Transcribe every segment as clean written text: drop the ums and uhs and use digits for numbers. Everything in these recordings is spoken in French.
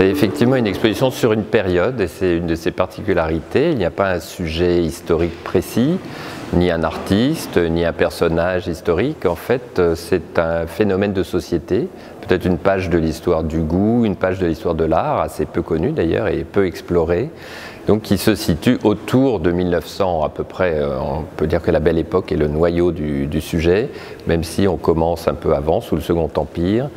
C'est effectivement une exposition sur une période et c'est une de ses particularités. Il n'y a pas un sujet historique précis, ni un artiste, ni un personnage historique. En fait, c'est un phénomène de société, peut-être une page de l'histoire du goût, une page de l'histoire de l'art, assez peu connue d'ailleurs et peu explorée, donc qui se situe autour de 1900 à peu près. On peut dire que la Belle Époque est le noyau du sujet, même si on commence un peu avant, sous le Second Empire.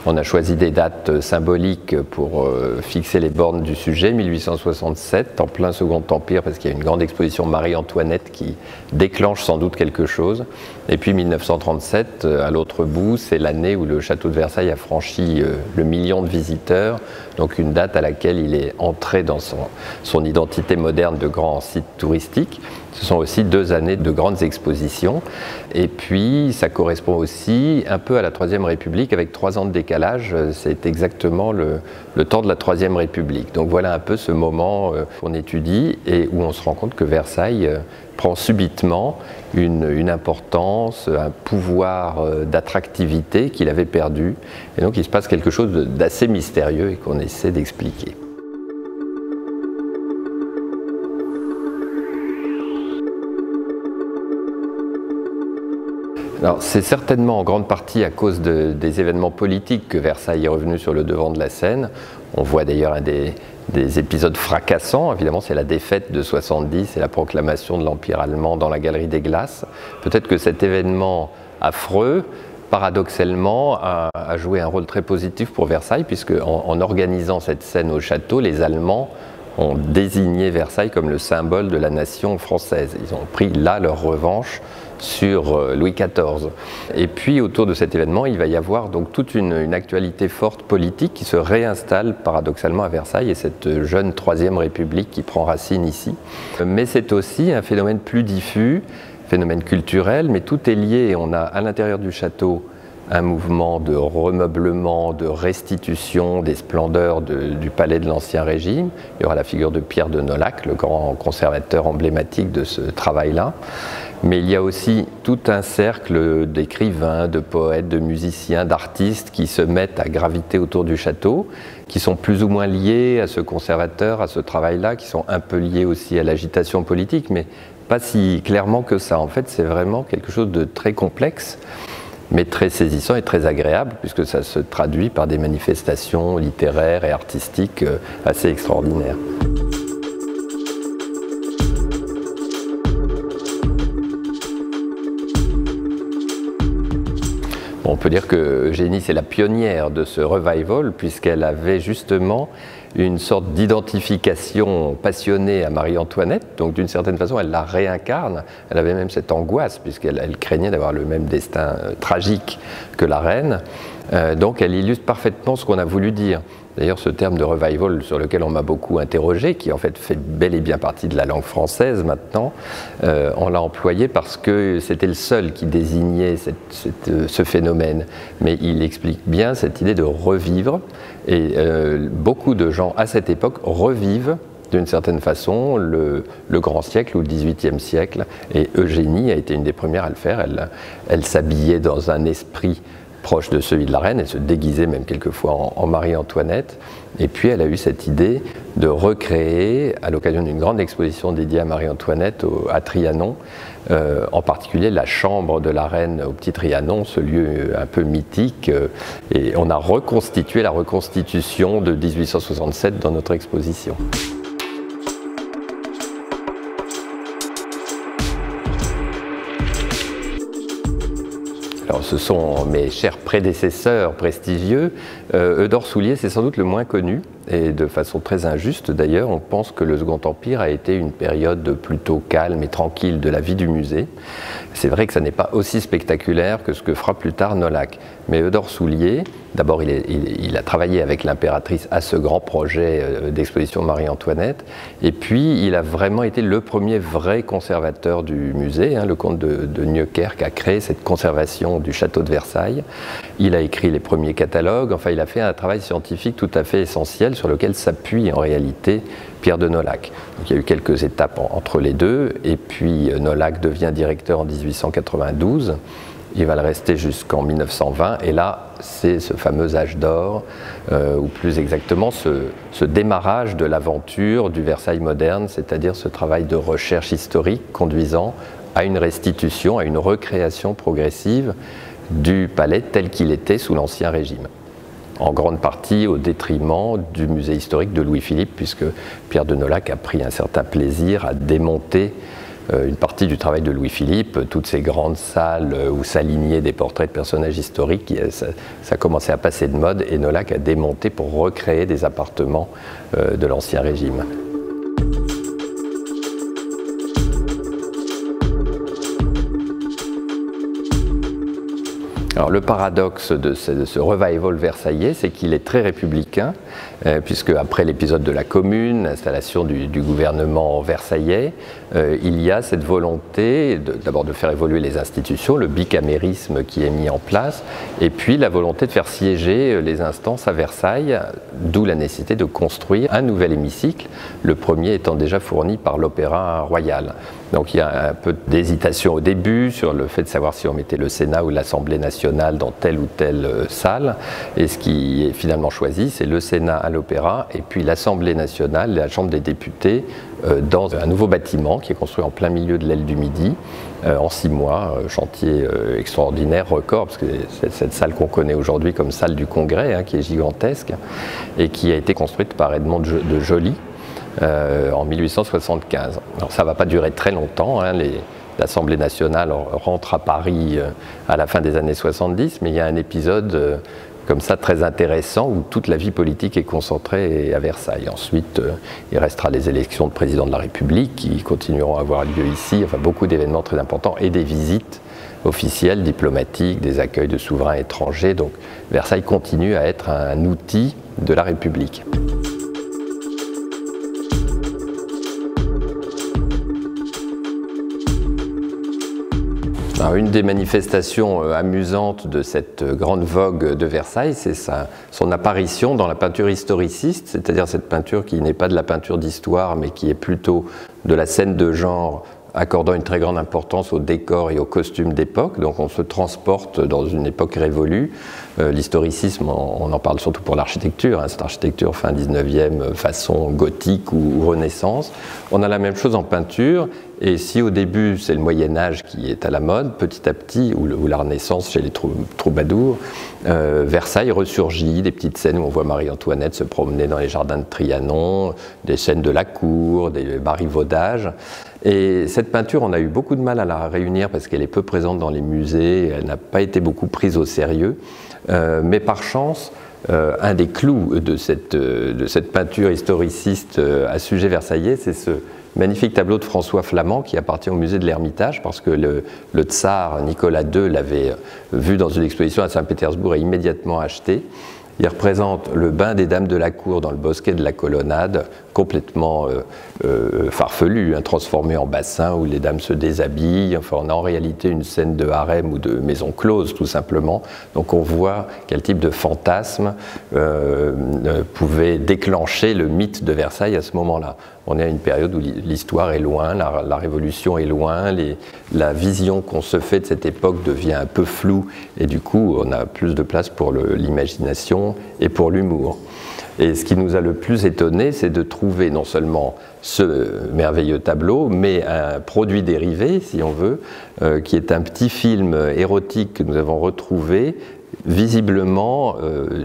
On a choisi des dates symboliques pour fixer les bornes du sujet, 1867, en plein Second Empire, parce qu'il y a une grande exposition Marie-Antoinette qui déclenche sans doute quelque chose. Et puis 1937, à l'autre bout, c'est l'année où le château de Versailles a franchi le million de visiteurs, donc une date à laquelle il est entré dans son identité moderne de grand site touristique. Ce sont aussi 2 années de grandes expositions. Et puis, ça correspond aussi un peu à la Troisième République, avec 3 ans de décalage. C'est exactement le temps de la Troisième République. Donc voilà un peu ce moment qu'on étudie et où on se rend compte que Versailles prend subitement une importance, un pouvoir d'attractivité qu'il avait perdu. Et donc il se passe quelque chose d'assez mystérieux et qu'on essaie d'expliquer. Alors, c'est certainement en grande partie à cause des événements politiques que Versailles est revenu sur le devant de la scène. On voit d'ailleurs des épisodes fracassants. Évidemment, c'est la défaite de 70 et la proclamation de l'Empire allemand dans la Galerie des Glaces. Peut-être que cet événement affreux, paradoxalement, a joué un rôle très positif pour Versailles, puisque en organisant cette scène au château, les Allemands ont désigné Versailles comme le symbole de la nation française. Ils ont pris là leur revanche sur Louis XIV. Et puis autour de cet événement, il va y avoir donc toute une actualité forte politique qui se réinstalle paradoxalement à Versailles et cette jeune Troisième République qui prend racine ici. Mais c'est aussi un phénomène plus diffus, phénomène culturel, mais tout est lié et on a à l'intérieur du château un mouvement de remeublement, de restitution des splendeurs du palais de l'Ancien Régime. Il y aura la figure de Pierre de Nolhac, le grand conservateur emblématique de ce travail-là. Mais il y a aussi tout un cercle d'écrivains, de poètes, de musiciens, d'artistes qui se mettent à graviter autour du château, qui sont plus ou moins liés à ce conservateur, à ce travail-là, qui sont un peu liés aussi à l'agitation politique, mais pas si clairement que ça. En fait, c'est vraiment quelque chose de très complexe, mais très saisissant et très agréable, puisque ça se traduit par des manifestations littéraires et artistiques assez extraordinaires. On peut dire que Eugénie, c'est la pionnière de ce revival, puisqu'elle avait justement une sorte d'identification passionnée à Marie-Antoinette. Donc d'une certaine façon, elle la réincarne. Elle avait même cette angoisse, puisqu'elle craignait d'avoir le même destin tragique que la reine. Donc elle illustre parfaitement ce qu'on a voulu dire. D'ailleurs, ce terme de revival sur lequel on m'a beaucoup interrogé, qui en fait bel et bien partie de la langue française maintenant, on l'a employé parce que c'était le seul qui désignait ce phénomène. Mais il explique bien cette idée de revivre. Et beaucoup de gens à cette époque revivent d'une certaine façon le grand siècle ou le XVIIIe siècle. Et Eugénie a été une des premières à le faire. Elle s'habillait dans un esprit proche de celui de la reine, elle se déguisait même quelquefois en Marie-Antoinette. Et puis elle a eu cette idée de recréer, à l'occasion d'une grande exposition dédiée à Marie-Antoinette à Trianon, en particulier la chambre de la reine au Petit Trianon, ce lieu un peu mythique. Et on a reconstitué la reconstitution de 1867 dans notre exposition. Alors, ce sont mes chers prédécesseurs prestigieux. Eudore Soulier, c'est sans doute le moins connu, et de façon très injuste d'ailleurs. On pense que le Second Empire a été une période plutôt calme et tranquille de la vie du musée. C'est vrai que ça n'est pas aussi spectaculaire que ce que fera plus tard Nolhac. Mais Eudore Soulier, d'abord il a travaillé avec l'impératrice à ce grand projet d'exposition Marie-Antoinette, et puis il a vraiment été le premier vrai conservateur du musée. Le comte de Nieuwkerk a créé cette conservation du château de Versailles. Il a écrit les premiers catalogues, enfin il a fait un travail scientifique tout à fait essentiel sur lequel s'appuie en réalité Pierre de Nolhac. Donc, il y a eu quelques étapes entre les deux, et puis Nolhac devient directeur en 1892. il va le rester jusqu'en 1920, et là, c'est ce fameux âge d'or, ou plus exactement ce démarrage de l'aventure du Versailles moderne, c'est-à-dire ce travail de recherche historique conduisant à une restitution, à une recréation progressive du palais tel qu'il était sous l'Ancien Régime. En grande partie au détriment du musée historique de Louis-Philippe, puisque Pierre de Nolhac a pris un certain plaisir à démonter une partie du travail de Louis-Philippe, toutes ces grandes salles où s'alignaient des portraits de personnages historiques, ça commençait à passer de mode, et Nolhac a démonté pour recréer des appartements de l'Ancien Régime. Alors, le paradoxe de ce revival versaillais, c'est qu'il est très républicain, puisque après l'épisode de la Commune, l'installation du gouvernement versaillais, il y a cette volonté d'abord de faire évoluer les institutions, le bicamérisme qui est mis en place, et puis la volonté de faire siéger les instances à Versailles, d'où la nécessité de construire un nouvel hémicycle, le premier étant déjà fourni par l'Opéra Royal. Donc il y a un peu d'hésitation au début sur le fait de savoir si on mettait le Sénat ou l'Assemblée nationale dans telle ou telle salle. Et ce qui est finalement choisi, c'est le Sénat à l'Opéra et puis l'Assemblée nationale, la Chambre des députés, dans un nouveau bâtiment qui est construit en plein milieu de l'aile du Midi, en 6 mois, chantier extraordinaire, record, parce que c'est cette salle qu'on connaît aujourd'hui comme salle du Congrès, hein, qui est gigantesque, et qui a été construite par Edmond de Joly, en 1875. Alors ça ne va pas durer très longtemps, hein, l'Assemblée nationale rentre à Paris à la fin des années 70, mais il y a un épisode comme ça très intéressant où toute la vie politique est concentrée à Versailles. Ensuite, il restera les élections de président de la République qui continueront à avoir lieu ici, enfin beaucoup d'événements très importants et des visites officielles, diplomatiques, des accueils de souverains étrangers. Donc Versailles continue à être un outil de la République. Alors, une des manifestations amusantes de cette grande vogue de Versailles, c'est son apparition dans la peinture historiciste, c'est-à-dire cette peinture qui n'est pas de la peinture d'histoire, mais qui est plutôt de la scène de genre, accordant une très grande importance aux décors et aux costumes d'époque. Donc on se transporte dans une époque révolue. L'historicisme, on en parle surtout pour l'architecture, hein, cette architecture fin 19e, façon gothique ou Renaissance. On a la même chose en peinture, et si au début c'est le Moyen-Âge qui est à la mode, petit à petit, ou la Renaissance chez les troubadours, Versailles ressurgit, des petites scènes où on voit Marie-Antoinette se promener dans les jardins de Trianon, des scènes de la cour, des marivaudages. Et cette peinture, on a eu beaucoup de mal à la réunir parce qu'elle est peu présente dans les musées, elle n'a pas été beaucoup prise au sérieux. Mais par chance, un des clous de cette peinture historiciste à sujet versaillais, c'est ce magnifique tableau de François Flamand qui appartient au musée de l'Ermitage parce que le tsar Nicolas II l'avait vu dans une exposition à Saint-Pétersbourg et immédiatement acheté. Il représente le bain des dames de la cour dans le bosquet de la Colonnade, complètement farfelu, hein, transformé en bassin où les dames se déshabillent. Enfin, on a en réalité une scène de harem ou de maison close, tout simplement. Donc on voit quel type de fantasme pouvait déclencher le mythe de Versailles à ce moment-là. On est à une période où l'histoire est loin, la Révolution est loin, la vision qu'on se fait de cette époque devient un peu floue et du coup on a plus de place pour l'imagination et pour l'humour. Et ce qui nous a le plus étonné, c'est de trouver non seulement ce merveilleux tableau, mais un produit dérivé, si on veut, qui est un petit film érotique que nous avons retrouvé, visiblement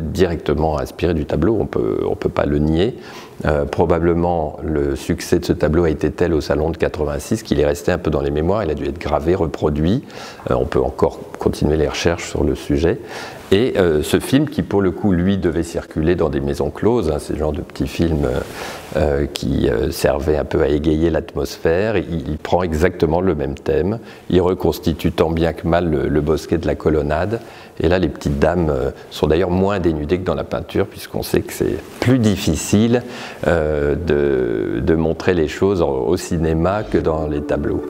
directement inspiré du tableau, on peut pas le nier. Probablement le succès de ce tableau a été tel au Salon de 86 qu'il est resté un peu dans les mémoires, il a dû être gravé, reproduit, on peut encore continuer les recherches sur le sujet. Et ce film qui pour le coup lui devait circuler dans des maisons closes, hein, c'est le genre de petit film qui servait un peu à égayer l'atmosphère, il prend exactement le même thème, il reconstitue tant bien que mal le bosquet de la Colonnade, et là les petites dames sont d'ailleurs moins dénudées que dans la peinture puisqu'on sait que c'est plus difficile de montrer les choses au cinéma que dans les tableaux.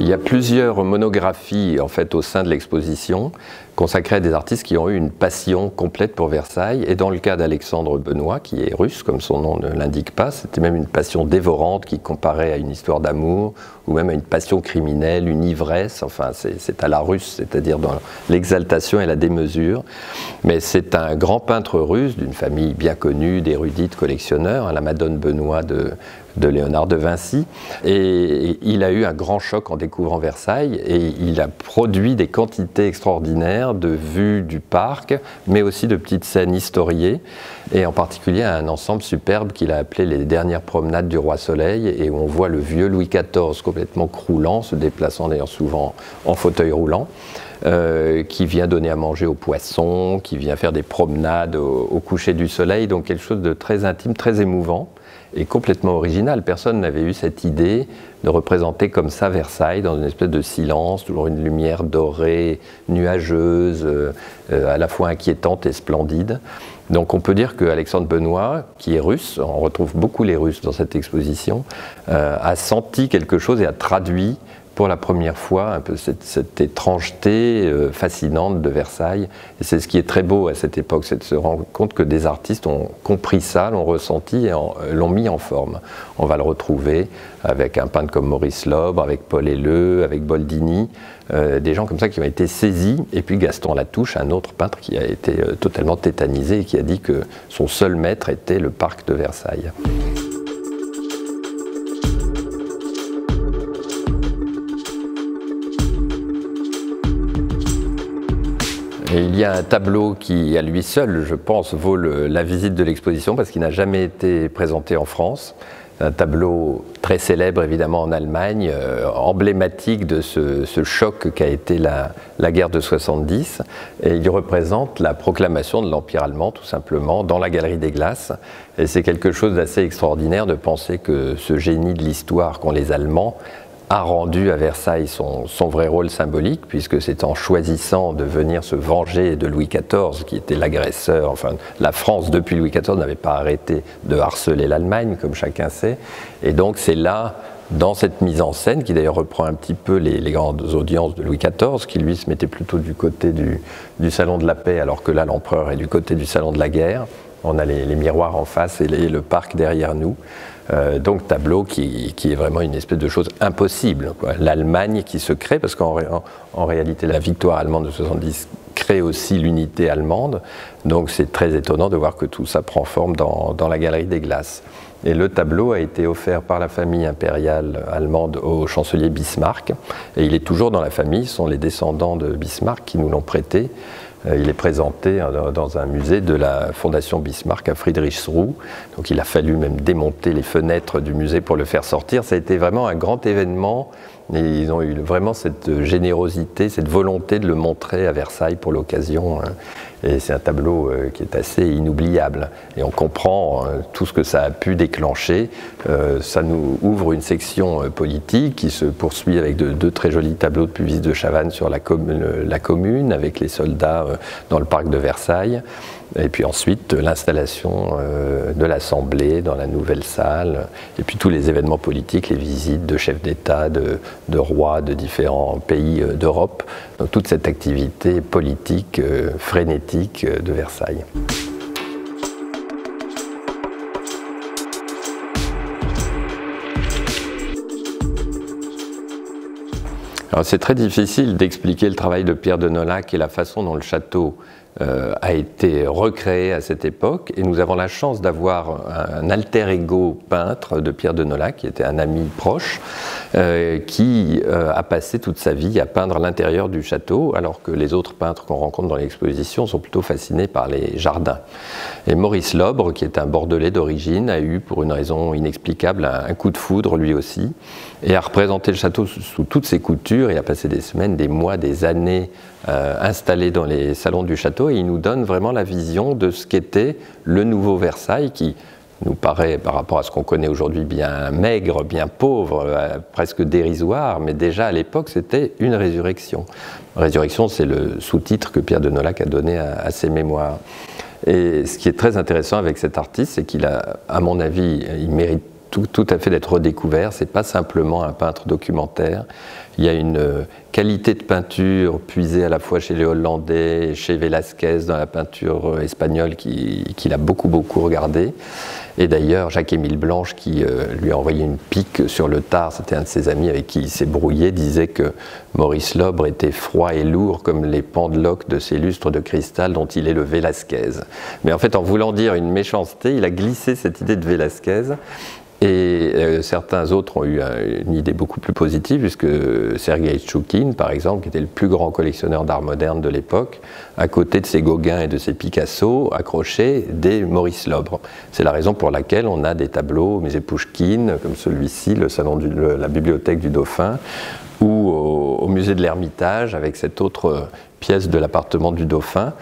Il Il y a plusieurs monographies en fait au sein de l'exposition consacrées à des artistes qui ont eu une passion complète pour Versailles. Et dans le cas d'Alexandre Benois, qui est russe, comme son nom ne l'indique pas, c'était même une passion dévorante qui comparait à une histoire d'amour ou même à une passion criminelle, une ivresse. Enfin, c'est à la russe, c'est-à-dire dans l'exaltation et la démesure. Mais c'est un grand peintre russe d'une famille bien connue, d'érudits, de collectionneurs, la Madone Benois de Léonard de Vinci, et il a eu un grand choc en découvrant Versailles et il a produit des quantités extraordinaires de vues du parc, mais aussi de petites scènes historiées, et en particulier un ensemble superbe qu'il a appelé les dernières promenades du roi Soleil, et où on voit le vieux Louis XIV complètement croulant, se déplaçant d'ailleurs souvent en fauteuil roulant, qui vient donner à manger aux poissons, qui vient faire des promenades au coucher du soleil, donc quelque chose de très intime, très émouvant et complètement original. Personne n'avait eu cette idée de représenter comme ça Versailles dans une espèce de silence, toujours une lumière dorée, nuageuse, à la fois inquiétante et splendide. Donc on peut dire qu'Alexandre Benois, qui est russe, on retrouve beaucoup les Russes dans cette exposition, a senti quelque chose et a traduit pour la première fois un peu cette étrangeté fascinante de Versailles. Et c'est ce qui est très beau à cette époque, c'est de se rendre compte que des artistes ont compris ça, l'ont ressenti et l'ont mis en forme. On va le retrouver avec un peintre comme Maurice Lobre, avec Paul Helleu, avec Boldini, des gens comme ça qui ont été saisis. Et puis Gaston Latouche, un autre peintre qui a été totalement tétanisé et qui a dit que son seul maître était le parc de Versailles. Et il y a un tableau qui, à lui seul, je pense, vaut la visite de l'exposition parce qu'il n'a jamais été présenté en France. Un tableau très célèbre, évidemment, en Allemagne, emblématique de ce choc qu'a été la guerre de 70. Et il représente la proclamation de l'Empire allemand, tout simplement, dans la Galerie des Glaces. Et c'est quelque chose d'assez extraordinaire de penser que ce génie de l'histoire qu'ont les Allemands a rendu à Versailles son vrai rôle symbolique, puisque c'est en choisissant de venir se venger de Louis XIV, qui était l'agresseur, enfin la France depuis Louis XIV n'avait pas arrêté de harceler l'Allemagne, comme chacun sait, et donc c'est là, dans cette mise en scène, qui d'ailleurs reprend un petit peu les grandes audiences de Louis XIV, qui lui se mettait plutôt du côté du Salon de la Paix, alors que là l'empereur est du côté du Salon de la Guerre. On a les miroirs en face et le parc derrière nous. Donc tableau qui est vraiment une espèce de chose impossible. L'Allemagne qui se crée, parce qu'en réalité la victoire allemande de 70 crée aussi l'unité allemande. Donc c'est très étonnant de voir que tout ça prend forme dans la Galerie des Glaces. Et le tableau a été offert par la famille impériale allemande au chancelier Bismarck. Et il est toujours dans la famille, ce sont les descendants de Bismarck qui nous l'ont prêté. Il est présenté dans un musée de la Fondation Bismarck à Friedrichsruh. Donc il a fallu même démonter les fenêtres du musée pour le faire sortir. Ça a été vraiment un grand événement. Et ils ont eu vraiment cette générosité, cette volonté de le montrer à Versailles pour l'occasion. Et c'est un tableau qui est assez inoubliable. Et on comprend tout ce que ça a pu déclencher. Ça nous ouvre une section politique qui se poursuit avec deux très jolis tableaux de Puvis de Chavannes sur la commune, avec les soldats dans le parc de Versailles. Et puis ensuite l'installation de l'Assemblée dans la nouvelle salle, et puis tous les événements politiques, les visites de chefs d'État, de rois de différents pays d'Europe, donc toute cette activité politique frénétique de Versailles. Alors c'est très difficile d'expliquer le travail de Pierre de Nolhac et la façon dont le château a été recréé à cette époque, et nous avons la chance d'avoir un alter ego peintre de Pierre de Nolhac, qui était un ami proche, qui a passé toute sa vie à peindre l'intérieur du château, alors que les autres peintres qu'on rencontre dans l'exposition sont plutôt fascinés par les jardins. Et Maurice Lobre, qui est un Bordelais d'origine, a eu, pour une raison inexplicable, un coup de foudre lui aussi, et a représenté le château sous toutes ses coutures, et a passé des semaines, des mois, des années installé dans les salons du château, et il nous donne vraiment la vision de ce qu'était le nouveau Versailles, qui nous paraît, par rapport à ce qu'on connaît aujourd'hui, bien maigre, bien pauvre, presque dérisoire, mais déjà à l'époque c'était une résurrection. Résurrection, c'est le sous-titre que Pierre de Nolhac a donné à ses mémoires. Et ce qui est très intéressant avec cet artiste, c'est qu'il a, à mon avis, il mérite tout à fait d'être redécouvert. C'est pas simplement un peintre documentaire. Il y a une qualité de peinture puisée à la fois chez les Hollandais et chez Velázquez dans la peinture espagnole qu'il a beaucoup regardé. Et d'ailleurs, Jacques-Émile Blanche, qui lui a envoyé une pique sur le tard, c'était un de ses amis avec qui il s'est brouillé, disait que Maurice Lobre était froid et lourd comme les pendeloques de ces lustres de cristal dont il est le Velázquez. Mais en fait, en voulant dire une méchanceté, il a glissé cette idée de Velázquez. Et certains autres ont eu une idée beaucoup plus positive, puisque Sergueï Tchoukine, par exemple, qui était le plus grand collectionneur d'art moderne de l'époque, à côté de ses Gauguin et de ses Picasso, accrochait des Maurice Lobre. C'est la raison pour laquelle on a des tableaux au musée Pouchkine, comme celui-ci, le salon de la bibliothèque du Dauphin, ou au musée de l'Ermitage, avec cette autre pièces de l'appartement du Dauphin.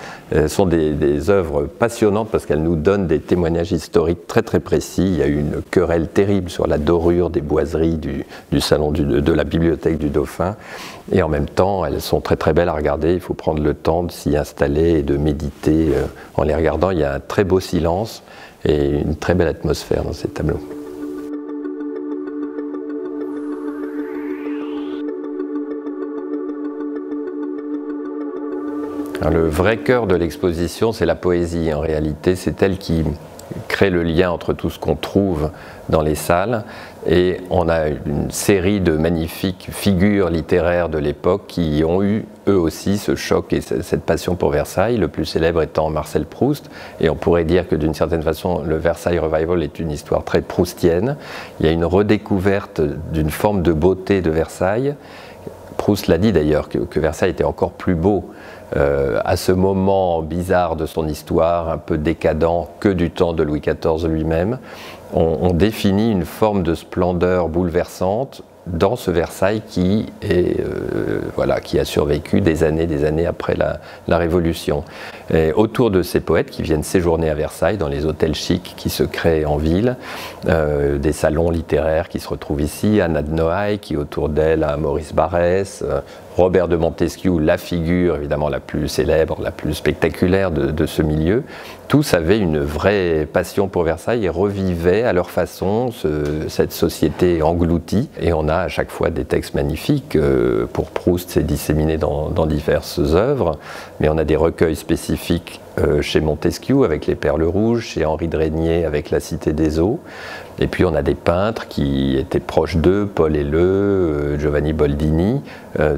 Sont des œuvres passionnantes parce qu'elles nous donnent des témoignages historiques très précis. Il y a eu une querelle terrible sur la dorure des boiseries du salon de la bibliothèque du Dauphin. Et en même temps, elles sont très belles à regarder. Il faut prendre le temps de s'y installer et de méditer. En les regardant, il y a un très beau silence et une très belle atmosphère dans ces tableaux. Alors, le vrai cœur de l'exposition, c'est la poésie. En réalité, c'est elle qui crée le lien entre tout ce qu'on trouve dans les salles. Et on a une série de magnifiques figures littéraires de l'époque qui ont eu, eux aussi, ce choc et cette passion pour Versailles, le plus célèbre étant Marcel Proust. Et on pourrait dire que d'une certaine façon, le Versailles Revival est une histoire très proustienne. Il y a une redécouverte d'une forme de beauté de Versailles. Proust l'a dit d'ailleurs, que Versailles était encore plus beau à ce moment bizarre de son histoire, un peu décadent, que du temps de Louis XIV lui-même. On définit une forme de splendeur bouleversante dans ce Versailles qui a survécu des années après la Révolution. Et autour de ces poètes qui viennent séjourner à Versailles, dans les hôtels chics qui se créent en ville, des salons littéraires qui se retrouvent ici, Anna de Noailles qui autour d'elle a Maurice Barrès, Robert de Montesquieu, la figure évidemment la plus célèbre, la plus spectaculaire de ce milieu. Tous avaient une vraie passion pour Versailles et revivaient à leur façon cette société engloutie. Et on a à chaque fois des textes magnifiques. Pour Proust, c'est disséminé dans diverses œuvres, mais on a des recueils spécifiques chez Montesquieu avec les Perles rouges, chez Henri de Régnier avec La Cité des eaux. Et puis on a des peintres qui étaient proches d'eux, Paul Helleu, Giovanni Boldini.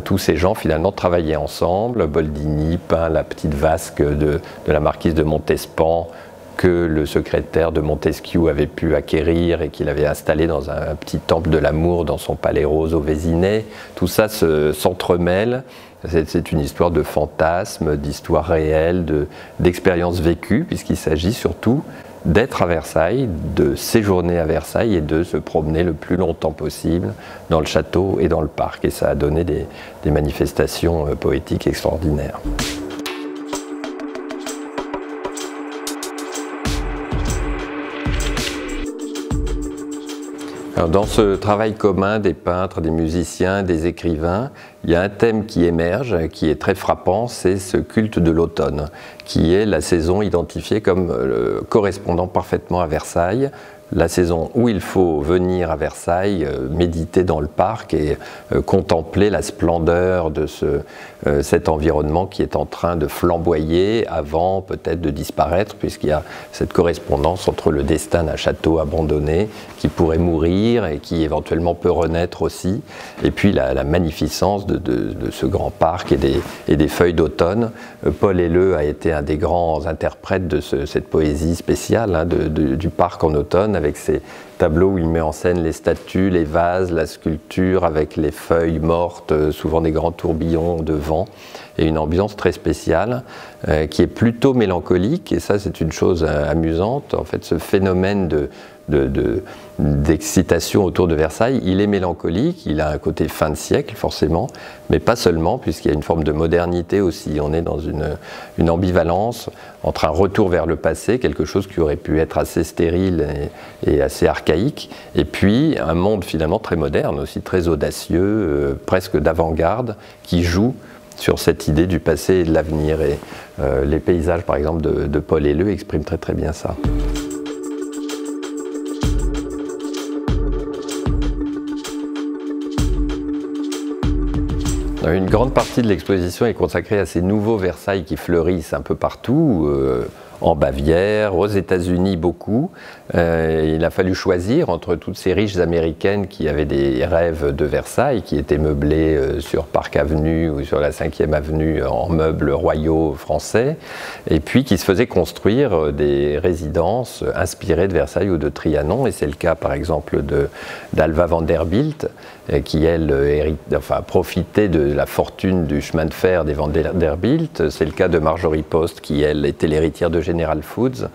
Tous ces gens finalement travaillaient ensemble. Boldini peint la petite vasque de la marquise de Montespan que le secrétaire de Montesquieu avait pu acquérir et qu'il avait installé dans un petit temple de l'amour dans son palais rose au Vésinet. Tout ça s'entremêle. C'est une histoire de fantasmes, d'histoire réelle, d'expériences vécues, puisqu'il s'agit surtout d'être à Versailles, de séjourner à Versailles et de se promener le plus longtemps possible dans le château et dans le parc. Et ça a donné des manifestations poétiques extraordinaires. Alors, dans ce travail commun des peintres, des musiciens, des écrivains, il y a un thème qui émerge, qui est très frappant, c'est ce culte de l'automne, qui est la saison identifiée comme correspondant parfaitement à Versailles, la saison où il faut venir à Versailles, méditer dans le parc et contempler la splendeur de cet environnement qui est en train de flamboyer avant peut-être de disparaître, puisqu'il y a cette correspondance entre le destin d'un château abandonné qui pourrait mourir et qui éventuellement peut renaître aussi, et puis la magnificence de ce grand parc et des feuilles d'automne. Paul Helleu a été un des grands interprètes de cette poésie spéciale du parc en automne, avec ces tableaux où il met en scène les statues, les vases, la sculpture avec les feuilles mortes, souvent des grands tourbillons de vent, et une ambiance très spéciale qui est plutôt mélancolique. Et ça, c'est une chose amusante. En fait, ce phénomène d'excitation autour de Versailles, il est mélancolique, il a un côté fin de siècle forcément, mais pas seulement, puisqu'il y a une forme de modernité aussi. On est dans une ambivalence entre un retour vers le passé, quelque chose qui aurait pu être assez stérile et assez archaïque, et puis un monde finalement très moderne, aussi très audacieux, presque d'avant-garde, qui joue sur cette idée du passé et de l'avenir. Et les paysages, par exemple, de Paul Helleu expriment très bien ça. Une grande partie de l'exposition est consacrée à ces nouveaux Versailles qui fleurissent un peu partout, en Bavière, aux États-Unis beaucoup. Il a fallu choisir entre toutes ces riches américaines qui avaient des rêves de Versailles, qui étaient meublées sur Park Avenue ou sur la 5e avenue en meubles royaux français, et puis qui se faisaient construire des résidences inspirées de Versailles ou de Trianon. Et c'est le cas par exemple d'Alva Vanderbilt, qui elle profitait de la fortune du chemin de fer des Vanderbilt. C'est le cas de Marjorie Post, qui elle était l'héritière de General Foods.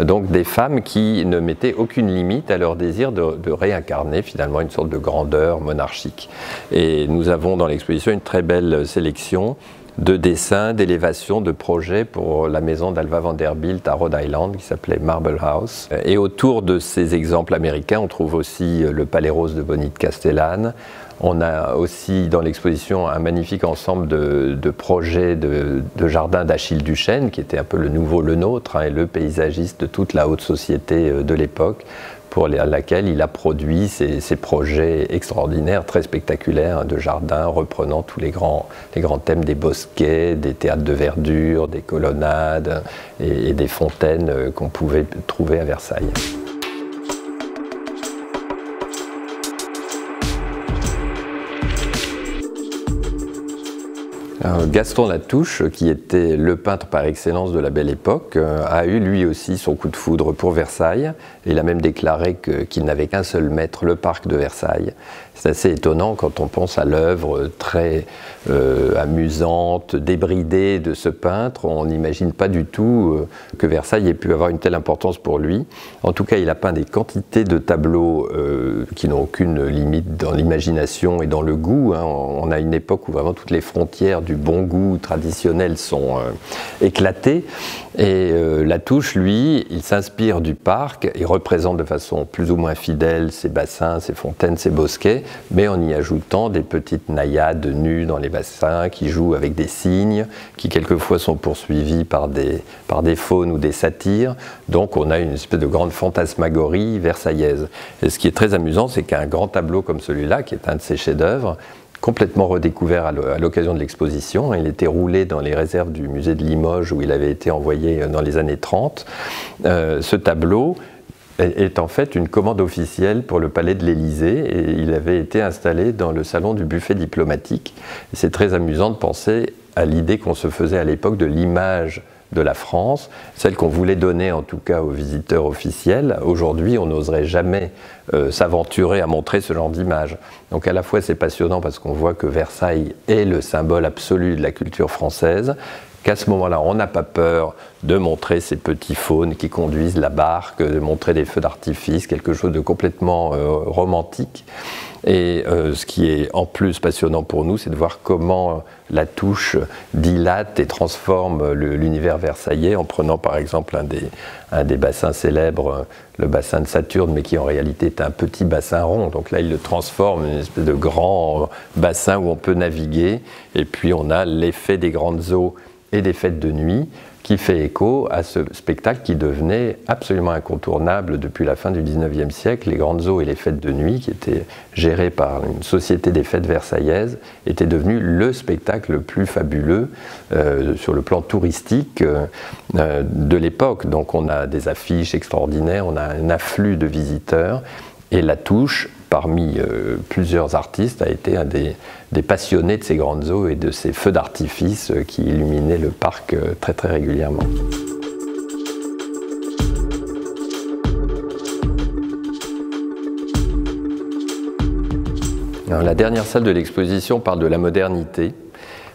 Donc des femmes qui ne mettaient aucune limite à leur désir de réincarner finalement une sorte de grandeur monarchique. Et nous avons dans l'exposition une très belle sélection de dessins, d'élévations, de projets pour la maison d'Alva Vanderbilt à Rhode Island qui s'appelait Marble House. Et autour de ces exemples américains, on trouve aussi le Palais Rose de Bonnie de Castellane. On a aussi dans l'exposition un magnifique ensemble de projets de jardins d'Achille Duchesne, qui était un peu le nouveau Le Nôtre, et le paysagiste de toute la haute société de l'époque, pour laquelle il a produit ces projets extraordinaires, très spectaculaires, de jardins reprenant tous les grands thèmes des bosquets, des théâtres de verdure, des colonnades et des fontaines qu'on pouvait trouver à Versailles. Gaston Latouche, qui était le peintre par excellence de la Belle Époque, a eu lui aussi son coup de foudre pour Versailles. Il a même déclaré qu'il n'avait qu'un seul maître, le parc de Versailles. C'est assez étonnant quand on pense à l'œuvre très amusante, débridée de ce peintre. On n'imagine pas du tout que Versailles ait pu avoir une telle importance pour lui. En tout cas, il a peint des quantités de tableaux qui n'ont aucune limite dans l'imagination et dans le goût. On a une époque où vraiment toutes les frontières du bon goût traditionnel sont éclatées. Et Latouche, lui, il s'inspire du parc et représente de façon plus ou moins fidèle ses bassins, ses fontaines, ses bosquets, mais en y ajoutant des petites naïades nues dans les bassins qui jouent avec des cygnes, qui quelquefois sont poursuivis par des faunes ou des satyres. Donc on a une espèce de grande fantasmagorie versaillaise. Et ce qui est très amusant, c'est qu'un grand tableau comme celui-là, qui est un de ses chefs-d'œuvre, complètement redécouvert à l'occasion de l'exposition. Il était roulé dans les réserves du musée de Limoges où il avait été envoyé dans les années 30. Ce tableau est en fait une commande officielle pour le palais de l'Élysée et il avait été installé dans le salon du buffet diplomatique. C'est très amusant de penser à l'idée qu'on se faisait à l'époque de l'image de la France, celle qu'on voulait donner en tout cas aux visiteurs officiels. Aujourd'hui, on n'oserait jamais s'aventurer à montrer ce genre d'image. Donc à la fois c'est passionnant parce qu'on voit que Versailles est le symbole absolu de la culture française, qu'à ce moment-là, on n'a pas peur de montrer ces petits faunes qui conduisent la barque, de montrer des feux d'artifice, quelque chose de complètement romantique. Et ce qui est en plus passionnant pour nous, c'est de voir comment Latouche dilate et transforme l'univers versaillais en prenant par exemple un des bassins célèbres, le bassin de Saturne, mais qui en réalité est un petit bassin rond. Donc là, il le transforme en une espèce de grand bassin où on peut naviguer. Et puis on a l'effet des grandes eaux et des fêtes de nuit qui fait écho à ce spectacle qui devenait absolument incontournable depuis la fin du XIXe siècle. Les grandes eaux et les fêtes de nuit, qui étaient gérées par une société des fêtes versaillaises, étaient devenus le spectacle le plus fabuleux sur le plan touristique de l'époque. Donc on a des affiches extraordinaires, on a un afflux de visiteurs, et Latouche, parmi plusieurs artistes, a été un des passionnés de ces grandes eaux et de ces feux d'artifice qui illuminaient le parc très très régulièrement. Alors, la dernière salle de l'exposition parle de la modernité.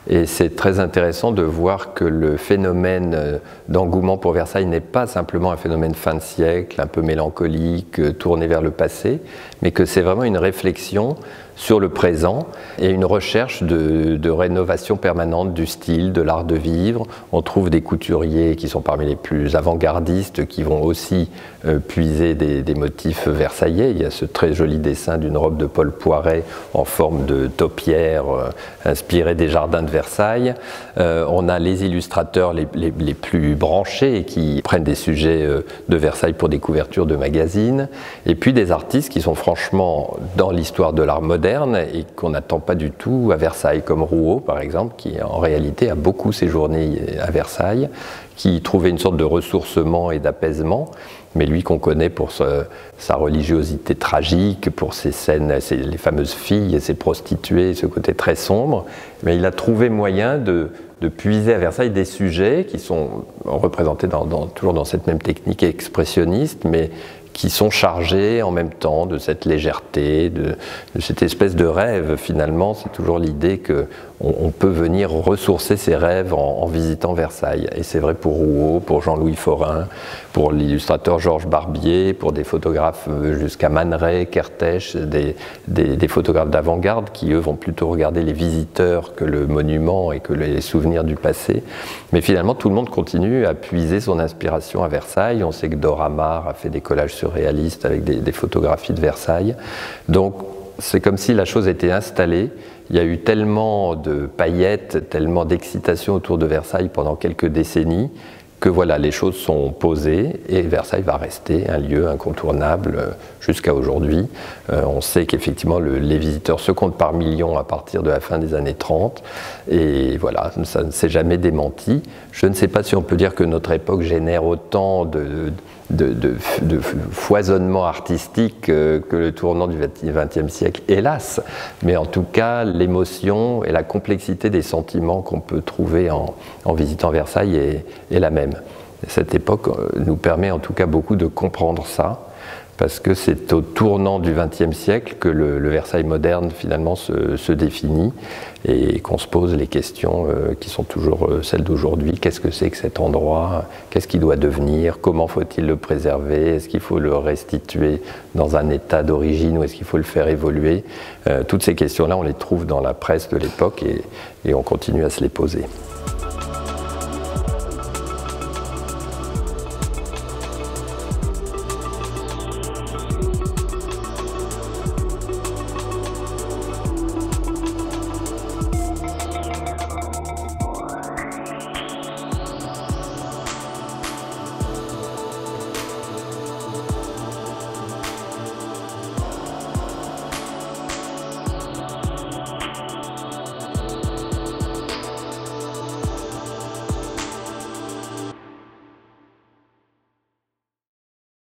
Et c'est très intéressant de voir que le phénomène d'engouement pour Versailles n'est pas simplement un phénomène fin de siècle, un peu mélancolique, tourné vers le passé, mais que c'est vraiment une réflexion sur le présent et une recherche de rénovation permanente du style, de l'art de vivre. On trouve des couturiers qui sont parmi les plus avant-gardistes, qui vont aussi puiser des motifs versaillais. Il y a ce très joli dessin d'une robe de Paul Poiret en forme de taupière inspirée des jardins de Versailles. On a les illustrateurs les plus branchés qui prennent des sujets de Versailles pour des couvertures de magazines. Et puis des artistes qui sont franchement dans l'histoire de l'art moderne, moderne et qu'on n'attend pas du tout à Versailles, comme Rouault par exemple, qui en réalité a beaucoup séjourné à Versailles, qui trouvait une sorte de ressourcement et d'apaisement, mais lui qu'on connaît pour sa religiosité tragique, pour ses scènes, les fameuses filles et ses prostituées, ce côté très sombre, mais il a trouvé moyen de puiser à Versailles des sujets qui sont représentés toujours dans cette même technique expressionniste, mais qui sont chargés en même temps de cette légèreté, de cette espèce de rêve finalement. C'est toujours l'idée qu'on peut venir ressourcer ses rêves en visitant Versailles. Et c'est vrai pour Rouault, pour Jean-Louis Forain, pour l'illustrateur Georges Barbier, pour des photographes jusqu'à Man Ray, Kertész, des photographes d'avant-garde qui eux vont plutôt regarder les visiteurs que le monument et que les souvenirs du passé. Mais finalement tout le monde continue à puiser son inspiration à Versailles. On sait que Dora Maar a fait des collages surréalistes avec des photographies de Versailles. Donc c'est comme si la chose était installée. Il y a eu tellement de paillettes, tellement d'excitation autour de Versailles pendant quelques décennies que voilà, les choses sont posées et Versailles va rester un lieu incontournable jusqu'à aujourd'hui. On sait qu'effectivement les visiteurs se comptent par millions à partir de la fin des années 30 et voilà, ça ne s'est jamais démenti. Je ne sais pas si on peut dire que notre époque génère autant de foisonnement artistique que le tournant du XXe siècle, hélas. Mais en tout cas, l'émotion et la complexité des sentiments qu'on peut trouver en visitant Versailles est la même. Cette époque nous permet en tout cas beaucoup de comprendre ça, parce que c'est au tournant du XXe siècle que le Versailles moderne finalement se définit et qu'on se pose les questions qui sont toujours celles d'aujourd'hui. Qu'est-ce que c'est que cet endroit? Qu'est-ce qu'il doit devenir? Comment faut-il le préserver? Est-ce qu'il faut le restituer dans un état d'origine ou est-ce qu'il faut le faire évoluer? Toutes ces questions-là, on les trouve dans la presse de l'époque et on continue à se les poser.